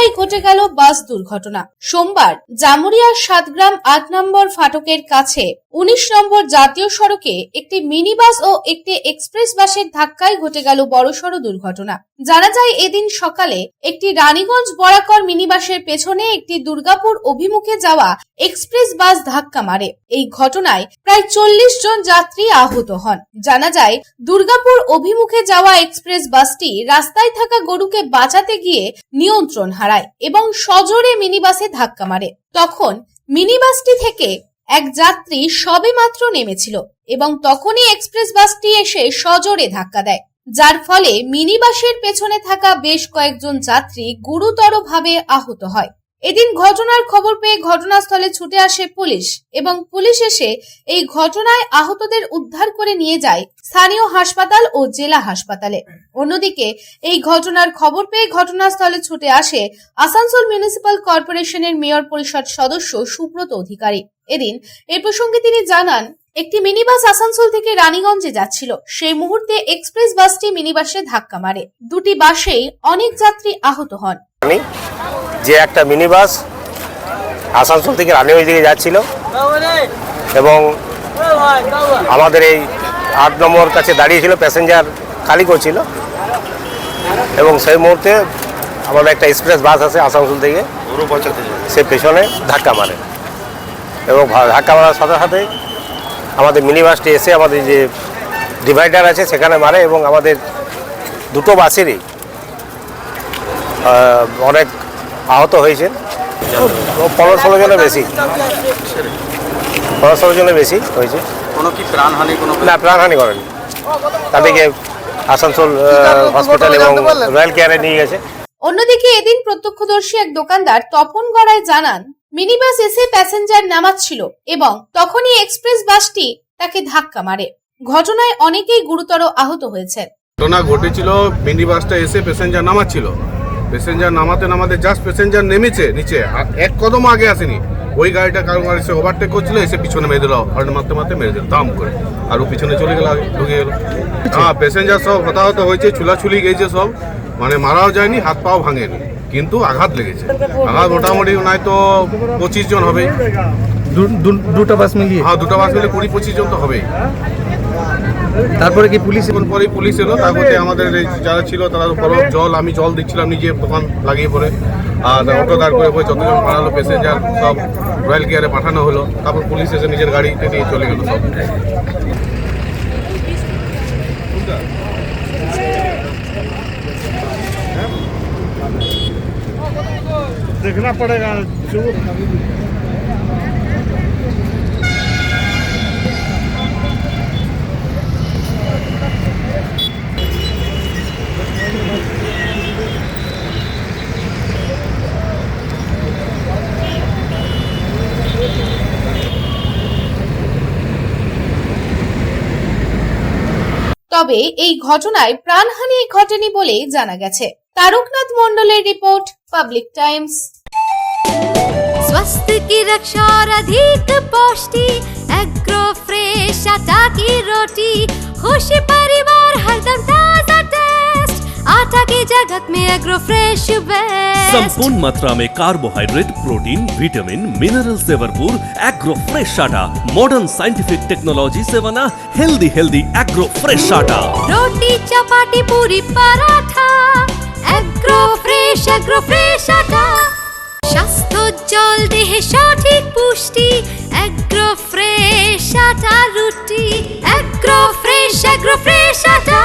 ঘটনায় ঘটে গেল বাস দুর্ঘটনা। সোমবার জামুরিয়া 7 গ্রাম 8 নম্বর ফাটকের কাছে 19 নম্বর জাতীয় সড়কে একটি মিনি বাস ও একটি এক্সপ্রেস বাসের ধাক্কায় ঘটে গেল বড়সড় দুর্ঘটনা। জানা যায় এদিন সকালে একটি রানীগঞ্জ বরাকর মিনি বাসের পেছনে একটি দুর্গাপুর অভিমুখে যাওয়া এক্সপ্রেস বাস ধাক্কা মারে। এই ঘটনায় প্রায় 40 জন যাত্রী আহত হন। জানা যায় দুর্গাপুর অভিমুখে যাওয়া এক্সপ্রেস বাসটি রাস্তায় থাকা গরুকে বাঁচাতে গিয়ে নিয়ন্ত্রণ হারায় এবং সজোরে মিনি বাসে ধাক্কা মারে। তখন মিনি বাসটি থেকে এক যাত্রী সবেমাত্র নেমেছিল এবং তখনই এক্সপ্রেস বাসটি এসে সজোরে ধাক্কা দেয়, যার ফলে মিনি বাসের পেছনে থাকা বেশ কয়েকজন যাত্রী গুরুতরভাবে আহত হয়। এদিন ঘটনার খবর পেয়ে ঘটনাস্থলে ছুটে আসে পুলিশ এবং পুলিশ এসে এই ঘটনায় আহতদের উদ্ধার করে নিয়ে যায় স্থানীয় হাসপাতাল ও জেলা হাসপাতালে। অন্যদিকে এই ঘটনার খবর পেয়ে ঘটনাস্থলে ছুটে আসে আসানসোল মিউনিসিপাল কর্পোরেশনের মেয়র পরিষদ সদস্য সুব্রত অধিকারী। এদিন এ প্রসঙ্গে তিনি জানান, একটি মিনি বাস আসানসোল থেকে রানীগঞ্জে যাচ্ছিল। সেই মুহূর্তে এক্সপ্রেস বাসটি মিনি বাসে ধাক্কা মারে। দুটি বাসেই অনেক যাত্রী আহত হন। যে একটা মিনি বাস আসানসোল থেকে রানীগঞ্জ দিকে যাচ্ছিল এবং আমাদের এই 8 নম্বর কাছে দাঁড়িয়েছিল, প্যাসেঞ্জার খালি করছিল এবং সেই মুহূর্তে আমাদের একটা এক্সপ্রেস বাস আছে আসানসোল থেকে, সে পেছনে ধাক্কা মারে এবং ধাক্কা মারার সাথে সাথে আমাদের মিনি বাসটি এসে আমাদের যে ডিভাইডার আছে সেখানে মারে এবং আমাদের দুটো বাসেরই অনেক আহত হয়েছে। 15-16 জনের বেশি, 15-16 জনের বেশি হয়েছে। কোনো কি প্রাণহানি? না, প্রাণহানি করেনি। তাদেরকে আসানসোল হসপিটাল এবং রয়্যাল কেয়ারে নিয়ে গেছে। অন্যদিকে এদিন প্রত্যক্ষদর্শী এক দোকানদার তপন গড়াই জানান, মিনি বাস এসে প্যাসেঞ্জার নামাচ্ছিল এবং তখনই এক্সপ্রেস বাসটি তাকে ধাক্কা মারে। ঘটনায় অনেকেই গুরুতর আহত হয়েছে। ঘটনা ঘটেছিল, মিনি বাসটা এসে প্যাসেঞ্জার নামাচ্ছিল, প্যাসেঞ্জার নামাতে জাস্ট প্যাসেঞ্জার নেমেছে নিচে, এক কদম আগে আসেনি, ওই গাড়িটা কারো গাড়ি এসে ওভারটেক করছিল, এসে পিছনে মেরে দিল, হর্ন মারতে মেরে দিল দাম করে, আর ও পিছনে চলে গেল, ঢুকে গেল। হ্যাঁ, প্যাসেঞ্জার সব হতাহত হয়েছে, ছুলাছুলি গেছে সব, মানে মারাও যায়নি, হাত পাও ভাঙেনি, কিন্তু আঘাত লেগেছে। আঘাত মোটামুটি নাই তো 25 জন হবে। দুটো বাস মিলিয়ে? হ্যাঁ, দুটো বাস মিলে 20-25 জন তো হবেই। তারপরে কি পুলিশ? পরেই পুলিশ এলো, তারপরে আমাদের যারা ছিল তারা বরফ জল, আমি জল দিচ্ছিলাম নিজে, দোকান লাগিয়ে পড়ে, আর অটো দাঁড় করে যতজন পাঠালো প্যাসেঞ্জার সব রয়্যাল কেয়ারে পাঠানো হলো। তারপর পুলিশ এসে নিজের গাড়িতে নিয়ে চলে গেল সব। देखना पड़ेगा। তবে এই ঘটনায় প্রাণহানি ঘটেনি বলে জানা গেছে। तारकनाथ मंडलेर रिपोर्ट, पब्लिक टाइम्स। स्वास्थ्य की रक्षा और अधिक पौष्टि, एग्रो फ्रेश आटा की रोटी, खुशी परिवार हरदम ताजा टेस्ट, आटा की जगत में एग्रो फ्रेश बेस्ट। संपूर्ण मात्रा में कार्बोहाइड्रेट, प्रोटीन, विटामिन, मिनरल से भरपूर एग्रो फ्रेश आटा, मॉडर्न साइंटिफिक टेक्नोलॉजी से बना हेल्दी एग्रो फ्रेश आटा। रोटी चपाटी पूरी पराठा, एग्रो फ्रेश आटा, স্বাস্থ্য জল দেহে সঠিক পুষ্টি, এগ্রো ফ্রেশ আটা রুটি, এগ্রো ফ্রেশ আটা।